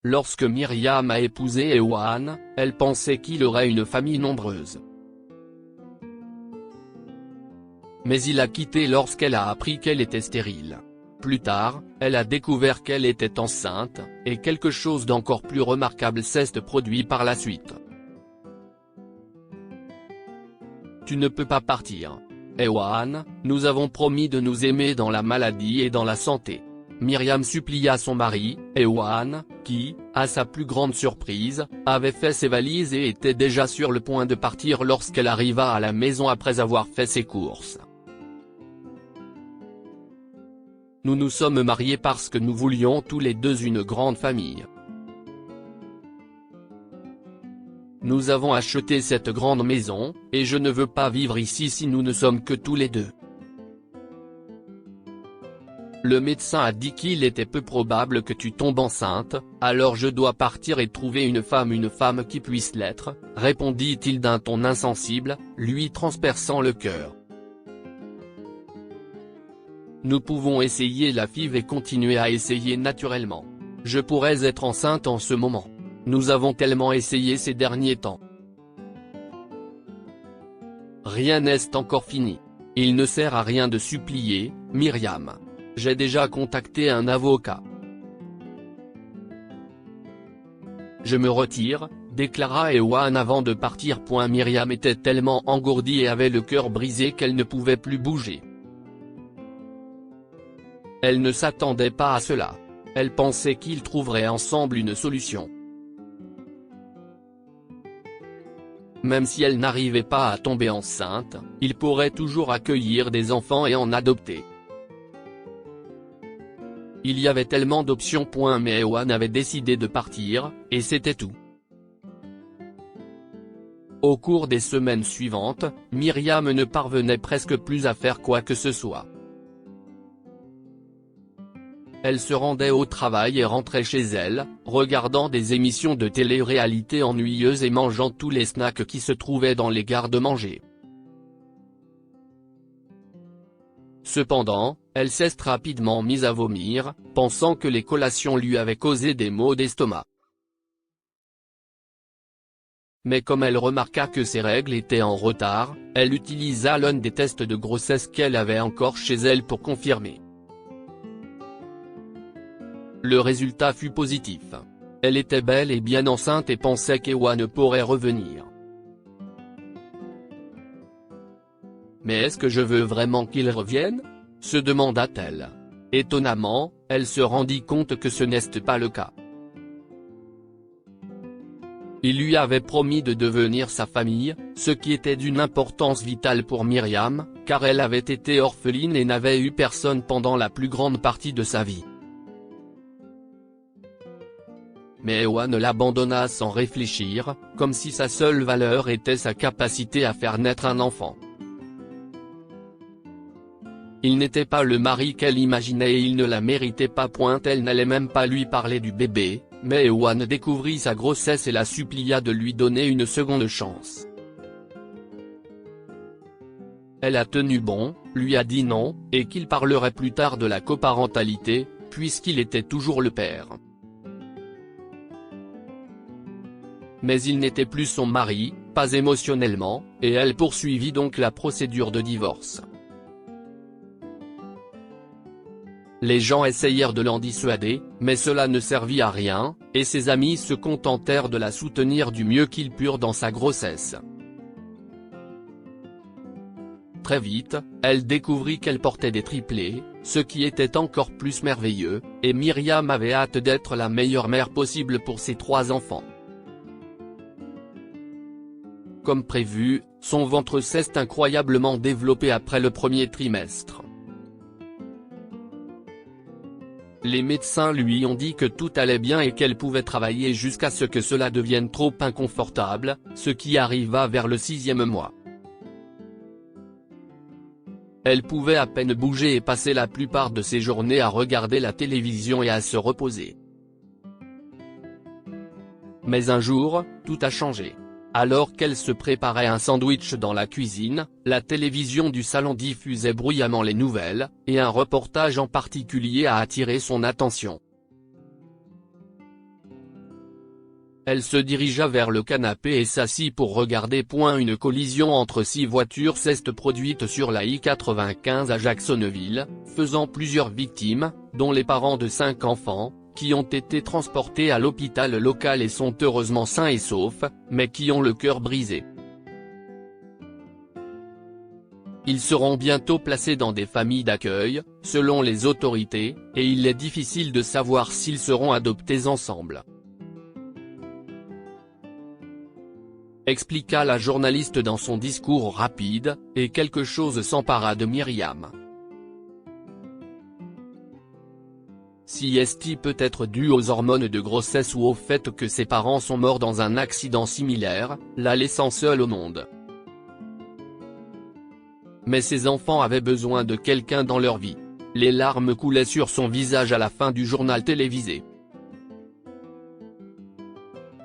Lorsque Myriam a épousé Ewan, elle pensait qu'il aurait une famille nombreuse. Mais il a quitté lorsqu'elle a appris qu'elle était stérile. Plus tard, elle a découvert qu'elle était enceinte, et quelque chose d'encore plus remarquable s'est produit par la suite. Tu ne peux pas partir. Ewan, nous avons promis de nous aimer dans la maladie et dans la santé. Myriam supplia son mari, Ewan, qui, à sa plus grande surprise, avait fait ses valises et était déjà sur le point de partir lorsqu'elle arriva à la maison après avoir fait ses courses. Nous nous sommes mariés parce que nous voulions tous les deux une grande famille. Nous avons acheté cette grande maison, et je ne veux pas vivre ici si nous ne sommes que tous les deux. Le médecin a dit qu'il était peu probable que tu tombes enceinte, alors je dois partir et trouver une femme qui puisse l'être, répondit-il d'un ton insensible, lui transperçant le cœur. Nous pouvons essayer la FIV et continuer à essayer naturellement. Je pourrais être enceinte en ce moment. Nous avons tellement essayé ces derniers temps. Rien n'est encore fini. Il ne sert à rien de supplier, Myriam. J'ai déjà contacté un avocat. Je me retire, déclara Ewan avant de partir. Myriam était tellement engourdie et avait le cœur brisé qu'elle ne pouvait plus bouger. Elle ne s'attendait pas à cela. Elle pensait qu'ils trouveraient ensemble une solution. Même si elle n'arrivait pas à tomber enceinte, ils pourraient toujours accueillir des enfants et en adopter. Il y avait tellement d'options. Mais Ewan avait décidé de partir, et c'était tout. Au cours des semaines suivantes, Myriam ne parvenait presque plus à faire quoi que ce soit. Elle se rendait au travail et rentrait chez elle, regardant des émissions de télé-réalité ennuyeuses et mangeant tous les snacks qui se trouvaient dans les garde-manger. Cependant, elle s'est rapidement mise à vomir, pensant que les collations lui avaient causé des maux d'estomac. Mais comme elle remarqua que ses règles étaient en retard, elle utilisa l'un des tests de grossesse qu'elle avait encore chez elle pour confirmer. Le résultat fut positif. Elle était belle et bien enceinte et pensait qu'Ewan pourrait revenir. Mais est-ce que je veux vraiment qu'il revienne ? Se demanda-t-elle. Étonnamment, elle se rendit compte que ce n'était pas le cas. Il lui avait promis de devenir sa famille, ce qui était d'une importance vitale pour Myriam, car elle avait été orpheline et n'avait eu personne pendant la plus grande partie de sa vie. Mais Ewan l'abandonna sans réfléchir, comme si sa seule valeur était sa capacité à faire naître un enfant. Il n'était pas le mari qu'elle imaginait et il ne la méritait pas. Elle n'allait même pas lui parler du bébé, mais Ewan découvrit sa grossesse et la supplia de lui donner une seconde chance. Elle a tenu bon, lui a dit non, et qu'il parlerait plus tard de la coparentalité, puisqu'il était toujours le père. Mais il n'était plus son mari, pas émotionnellement, et elle poursuivit donc la procédure de divorce. Les gens essayèrent de l'en dissuader, mais cela ne servit à rien, et ses amis se contentèrent de la soutenir du mieux qu'ils purent dans sa grossesse. Très vite, elle découvrit qu'elle portait des triplés, ce qui était encore plus merveilleux, et Myriam avait hâte d'être la meilleure mère possible pour ses 3 enfants. Comme prévu, son ventre s'est incroyablement développé après le premier trimestre. Les médecins lui ont dit que tout allait bien et qu'elle pouvait travailler jusqu'à ce que cela devienne trop inconfortable, ce qui arriva vers le 6e mois. Elle pouvait à peine bouger et passer la plupart de ses journées à regarder la télévision et à se reposer. Mais un jour, tout a changé. Alors qu'elle se préparait un sandwich dans la cuisine, la télévision du salon diffusait bruyamment les nouvelles, et un reportage en particulier a attiré son attention. Elle se dirigea vers le canapé et s'assit pour regarder. Une collision entre 6 voitures s'est produite sur la I-95 à Jacksonville, faisant plusieurs victimes, dont les parents de 5 enfants, qui ont été transportés à l'hôpital local et sont heureusement sains et saufs, mais qui ont le cœur brisé. Ils seront bientôt placés dans des familles d'accueil, selon les autorités, et il est difficile de savoir s'ils seront adoptés ensemble. Expliqua la journaliste dans son discours rapide, et quelque chose s'empara de Myriam. Si Esti peut être due aux hormones de grossesse ou au fait que ses parents sont morts dans un accident similaire, la laissant seule au monde. Mais ses enfants avaient besoin de quelqu'un dans leur vie. Les larmes coulaient sur son visage à la fin du journal télévisé.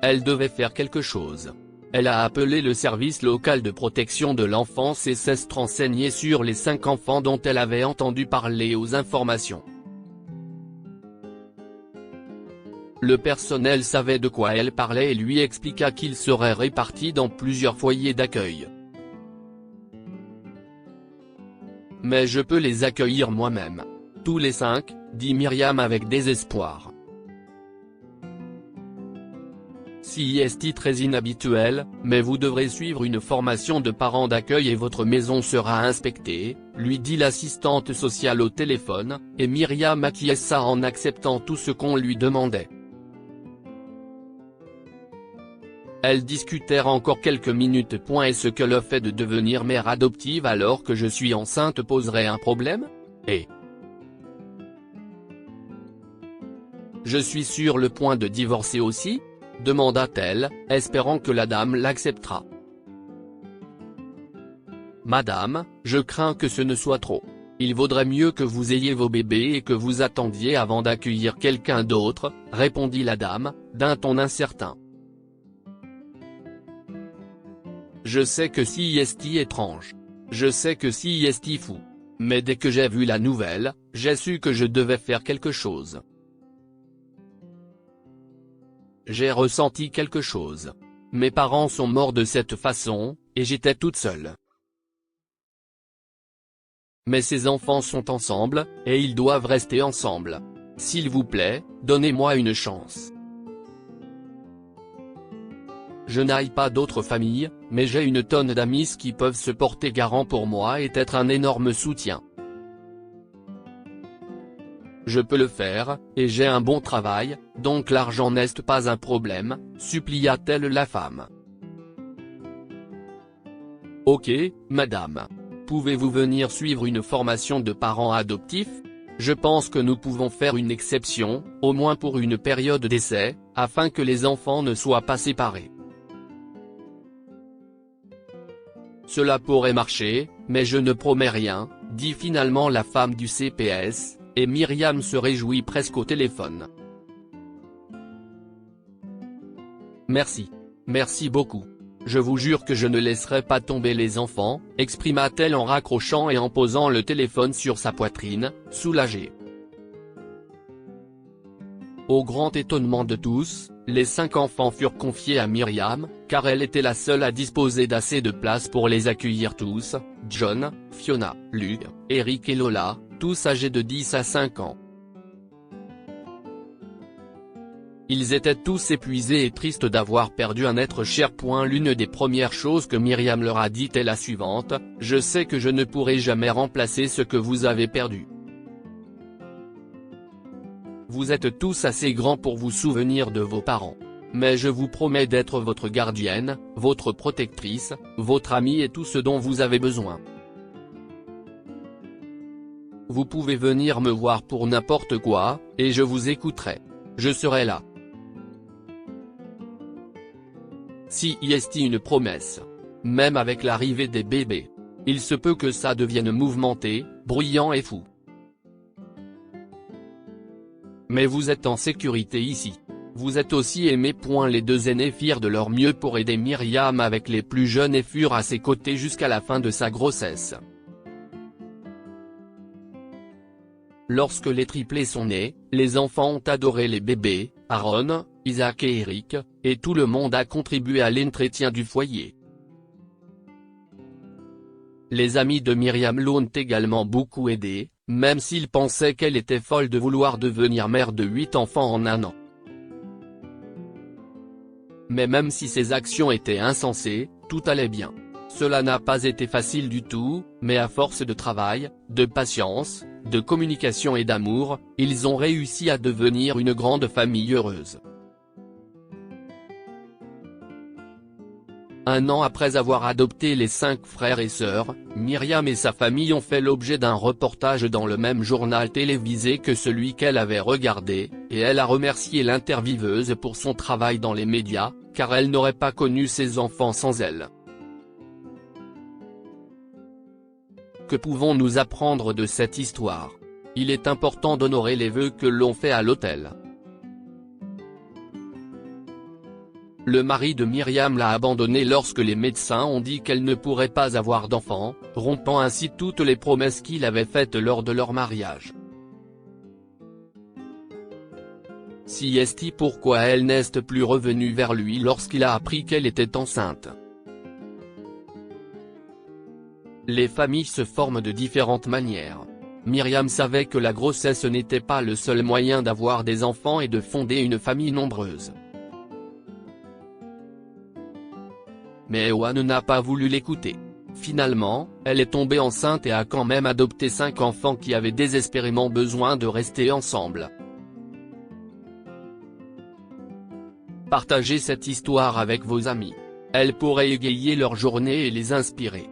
Elle devait faire quelque chose. Elle a appelé le service local de protection de l'enfance et s'est renseignée sur les 5 enfants dont elle avait entendu parler aux informations. Le personnel savait de quoi elle parlait et lui expliqua qu'ils seraient répartis dans plusieurs foyers d'accueil. « Mais je peux les accueillir moi-même. Tous les 5, dit Myriam avec désespoir. Si est très inhabituel, mais vous devrez suivre une formation de parents d'accueil et votre maison sera inspectée, lui dit l'assistante sociale au téléphone, et Myriam acquiesça en acceptant tout ce qu'on lui demandait. Elles discutèrent encore quelques minutes. Est-ce que le fait de devenir mère adoptive alors que je suis enceinte poserait un problème ? Et je suis sur le point de divorcer aussi ? Demanda-t-elle, espérant que la dame l'acceptera. Madame, je crains que ce ne soit trop. Il vaudrait mieux que vous ayez vos bébés et que vous attendiez avant d'accueillir quelqu'un d'autre, répondit la dame, d'un ton incertain. Je sais que si est étrange. Je sais que si est fou. Mais dès que j'ai vu la nouvelle, j'ai su que je devais faire quelque chose. J'ai ressenti quelque chose. Mes parents sont morts de cette façon, et j'étais toute seule. Mais ces enfants sont ensemble, et ils doivent rester ensemble. S'il vous plaît, donnez-moi une chance. Je n'aille pas d'autres familles, mais j'ai une tonne d'amis qui peuvent se porter garant pour moi et être un énorme soutien. Je peux le faire, et j'ai un bon travail, donc l'argent n'est pas un problème, supplia-t-elle la femme. Ok, madame. Pouvez-vous venir suivre une formation de parents adoptifs ? Je pense que nous pouvons faire une exception, au moins pour une période d'essai, afin que les enfants ne soient pas séparés. Cela pourrait marcher, mais je ne promets rien, dit finalement la femme du CPS, et Myriam se réjouit presque au téléphone. Merci. Merci beaucoup. Je vous jure que je ne laisserai pas tomber les enfants, exprima-t-elle en raccrochant et en posant le téléphone sur sa poitrine, soulagée. Au grand étonnement de tous, les 5 enfants furent confiés à Myriam, car elle était la seule à disposer d'assez de place pour les accueillir tous, John, Fiona, Luke, Eric et Lola, tous âgés de 10 à 5 ans. Ils étaient tous épuisés et tristes d'avoir perdu un être cher. L'une des premières choses que Myriam leur a dites est la suivante, « Je sais que je ne pourrai jamais remplacer ce que vous avez perdu. Vous êtes tous assez grands pour vous souvenir de vos parents. Mais je vous promets d'être votre gardienne, votre protectrice, votre amie et tout ce dont vous avez besoin. Vous pouvez venir me voir pour n'importe quoi, et je vous écouterai. Je serai là. » Si est une promesse. Même avec l'arrivée des bébés. Il se peut que ça devienne mouvementé, bruyant et fou. Mais vous êtes en sécurité ici. Vous êtes aussi aimés. Les 2 aînés firent de leur mieux pour aider Myriam avec les plus jeunes et furent à ses côtés jusqu'à la fin de sa grossesse. Lorsque les triplés sont nés, les enfants ont adoré les bébés. Aaron, Isaac et Eric, et tout le monde a contribué à l'entretien du foyer. Les amis de Myriam l'ont également beaucoup aidé, même s'ils pensaient qu'elle était folle de vouloir devenir mère de 8 enfants en un an. Mais même si ces actions étaient insensées, tout allait bien. Cela n'a pas été facile du tout, mais à force de travail, de patience, de communication et d'amour, ils ont réussi à devenir une grande famille heureuse. Un an après avoir adopté les 5 frères et sœurs, Myriam et sa famille ont fait l'objet d'un reportage dans le même journal télévisé que celui qu'elle avait regardé, et elle a remercié l'intervieweuse pour son travail dans les médias, car elle n'aurait pas connu ses enfants sans elle. Que pouvons-nous apprendre de cette histoire? Il est important d'honorer les vœux que l'on fait à l'autel. Le mari de Myriam l'a abandonnée lorsque les médecins ont dit qu'elle ne pourrait pas avoir d'enfant, rompant ainsi toutes les promesses qu'il avait faites lors de leur mariage. Si est pourquoi elle n'est plus revenue vers lui lorsqu'il a appris qu'elle était enceinte. Les familles se forment de différentes manières. Myriam savait que la grossesse n'était pas le seul moyen d'avoir des enfants et de fonder une famille nombreuse. Mais Ewan n'a pas voulu l'écouter. Finalement, elle est tombée enceinte et a quand même adopté 5 enfants qui avaient désespérément besoin de rester ensemble. Partagez cette histoire avec vos amis. Elle pourrait égayer leur journée et les inspirer.